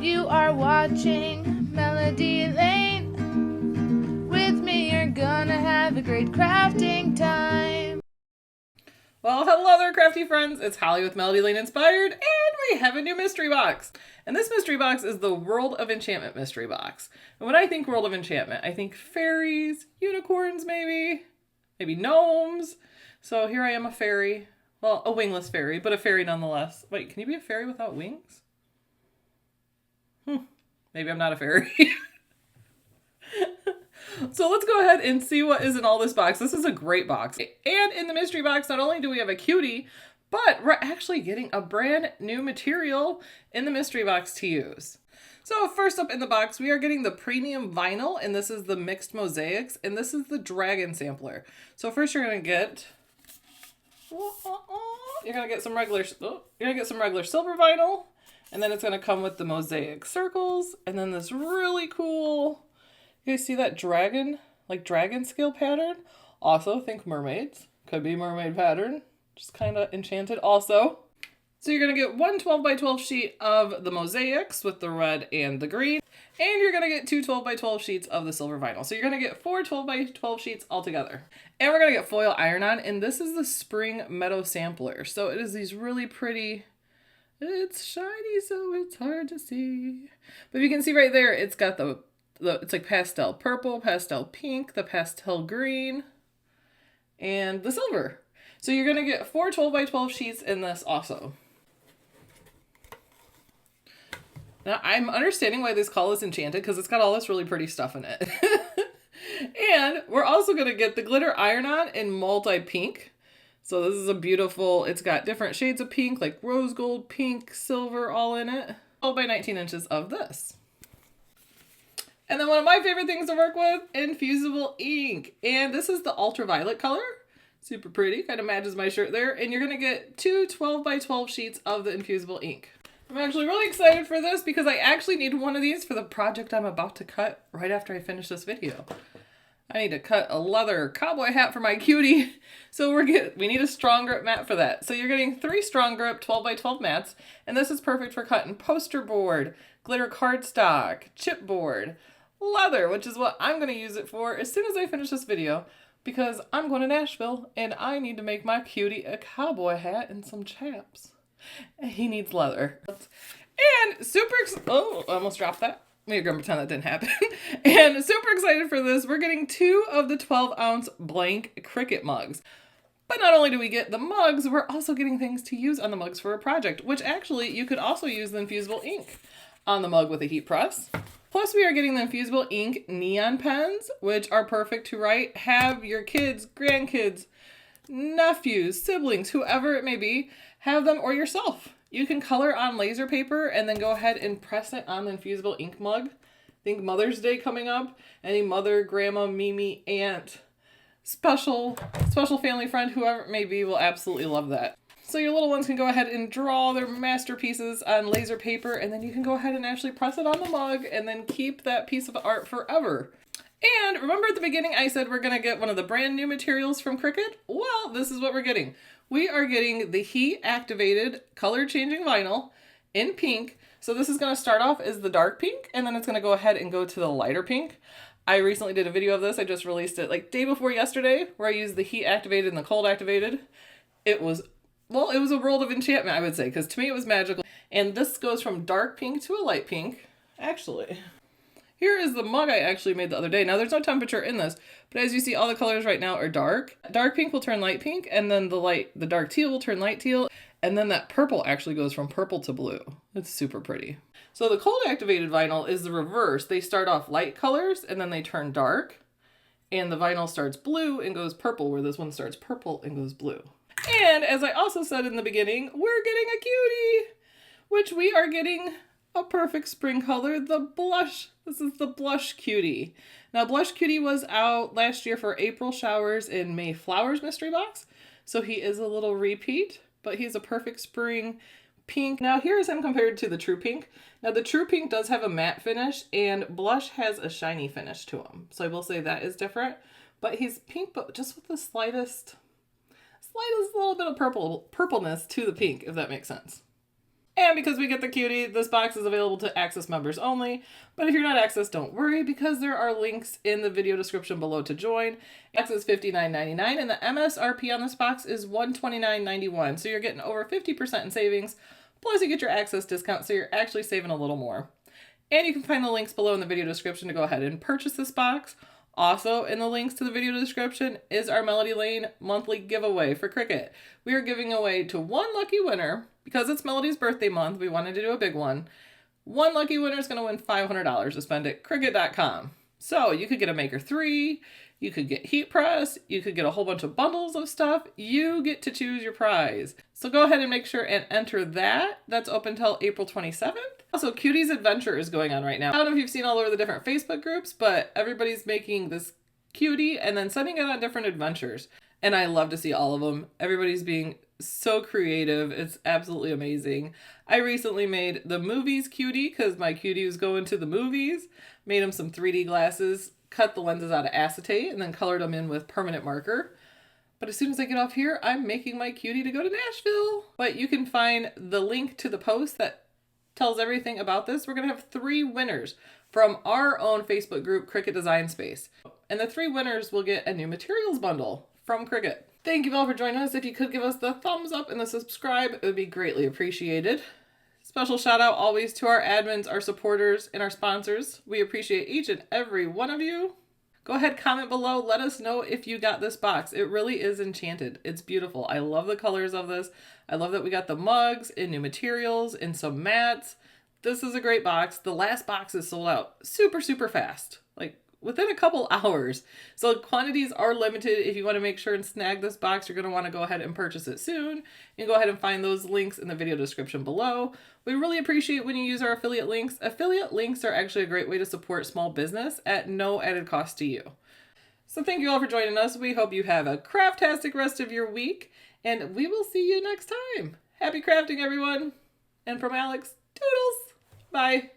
You are watching Melody Lane. With me, you're gonna have a great crafting time. Well, hello there, crafty friends. It's Holly with Melody Lane Inspired, and we have a new mystery box. And this mystery box is the World of Enchantment mystery box. And when I think World of Enchantment, I think fairies, unicorns maybe gnomes. So here I am, a fairy. Well, a wingless fairy, but a fairy nonetheless. Wait, can you be a fairy without wings? Maybe I'm not a fairy. So let's go ahead and see what is in all this box. This is a great box. And in the mystery box, not only do we have a cutie, but we're actually getting a brand new material in the mystery box to use. So first up in the box, we are getting the premium vinyl, and this is the mixed mosaics, and this is the dragon sampler. So first you're gonna get some regular silver vinyl, and then it's gonna come with the mosaic circles, and then this really cool, you guys see that dragon scale pattern? Also, think mermaids. Could be mermaid pattern. Just kind of enchanted also. So you're going to get one 12 by 12 sheet of the mosaics with the red and the green. And you're going to get two 12 by 12 sheets of the silver vinyl. So you're going to get four 12 by 12 sheets altogether. And we're going to get foil iron-on. And this is the Spring Meadow Sampler. So it is these really pretty... It's shiny, so it's hard to see. But you can see right there, it's got it's like pastel purple, pastel pink, the pastel green, and the silver. So you're going to get four 12 by 12 sheets in this also. Now I'm understanding why this call is enchanted, because it's got all this really pretty stuff in it. And we're also going to get the glitter iron-on in multi-pink. So this is a beautiful, it's got different shades of pink, like rose gold, pink, silver, all in it. 12 by 19 inches of this. And then one of my favorite things to work with, Infusible Ink. And this is the ultraviolet color. Super pretty, kind of matches my shirt there. And you're gonna get two 12 by 12 sheets of the Infusible Ink. I'm actually really excited for this because I actually need one of these for the project I'm about to cut right after I finish this video. I need to cut a leather cowboy hat for my cutie. So we need a strong grip mat for that. So you're getting three strong grip 12 by 12 mats. And this is perfect for cutting poster board, glitter cardstock, chipboard, leather, which is what I'm going to use it for as soon as I finish this video, because I'm going to Nashville and I need to make my cutie a cowboy hat and some chaps. He needs leather. And I almost dropped that. Maybe I'm gonna pretend that didn't happen. And super excited for this. We're getting two of the 12-ounce blank Cricut mugs. But not only do we get the mugs, we're also getting things to use on the mugs for a project, which actually you could also use the Infusible Ink on the mug with a heat press. Plus we are getting the Infusible Ink neon pens, which are perfect to have your kids, grandkids, nephews, siblings, whoever it may be, have them, or yourself. You can color on laser paper and then go ahead and press it on the Infusible Ink mug. Think Mother's Day coming up. Any mother, grandma, Mimi, aunt, special family friend, whoever it may be, will absolutely love that. So your little ones can go ahead and draw their masterpieces on laser paper, and then you can go ahead and actually press it on the mug and then keep that piece of art forever. And remember at the beginning I said we're going to get one of the brand new materials from Cricut? Well, this is what we're getting. We are getting the heat activated color changing vinyl in pink. So this is going to start off as the dark pink, and then it's going to go ahead and go to the lighter pink. I recently did a video of this. I just released it like day before yesterday, where I used the heat activated and the cold activated. It was a world of enchantment, I would say, because to me it was magical. And this goes from dark pink to a light pink. Actually, here is the mug I actually made the other day. Now there's no temperature in this, but as you see, all the colors right now are dark. Dark pink will turn light pink, and then the dark teal will turn light teal, and then that purple actually goes from purple to blue. It's super pretty. So the cold activated vinyl is the reverse. They start off light colors, and then they turn dark, and the vinyl starts blue and goes purple, where this one starts purple and goes blue. And as I also said in the beginning, we're getting a cutie, which we are getting a perfect spring color, the blush. This is the Blush Cutie. Now, Blush Cutie was out last year for April Showers and May Flowers mystery box. So he is a little repeat, but he's a perfect spring pink. Now, here is him compared to the True Pink. Now, the True Pink does have a matte finish, and Blush has a shiny finish to him. So I will say that is different. But he's pink, but just with the slightest little bit of purpleness to the pink, if that makes sense. And because we get the Cutie, this box is available to Access members only. But if you're not Access, don't worry, because there are links in the video description below to join. Access is $59.99, and the MSRP on this box is $129.91. So you're getting over 50% in savings, plus you get your Access discount, so you're actually saving a little more. And you can find the links below in the video description to go ahead and purchase this box. Also, in the links to the video description is our Melody Lane monthly giveaway for Cricut. We are giving away to one lucky winner. Because it's Melody's birthday month, we wanted to do a big one. One lucky winner is going to win $500 to spend at Cricut.com. So you could get a Maker 3, you could get heat press, you could get a whole bunch of bundles of stuff. You get to choose your prize. So go ahead and make sure and enter that. That's open till April 27th. Also, Cutie's Adventure is going on right now. I don't know if you've seen all over the different Facebook groups, but everybody's making this Cutie and then sending it on different adventures. And I love to see all of them. Everybody's being so creative. It's absolutely amazing. I recently made the movies Cutie because my Cutie was going to the movies. Made him some 3D glasses, cut the lenses out of acetate, and then colored them in with permanent marker. But as soon as I get off here, I'm making my Cutie to go to Nashville. But you can find the link to the post that tells everything about this. We're going to have 3 winners from our own Facebook group, Cricut Design Space. And the 3 winners will get a new materials bundle from Cricut. Thank you all for joining us. If you could give us the thumbs up and the subscribe, it would be greatly appreciated. Special shout out always to our admins, our supporters, and our sponsors. We appreciate each and every one of you. Go ahead, comment below. Let us know if you got this box. It really is enchanted. It's beautiful. I love the colors of this. I love that we got the mugs and new materials and some mats. This is a great box. The last box is sold out super, super fast. Like within a couple hours. So quantities are limited. If you want to make sure and snag this box, you're going to want to go ahead and purchase it soon. You can go ahead and find those links in the video description below. We really appreciate when you use our affiliate links. Affiliate links are actually a great way to support small business at no added cost to you. So thank you all for joining us. We hope you have a craftastic rest of your week, and we will see you next time. Happy crafting, everyone. And from Alex, toodles. Bye.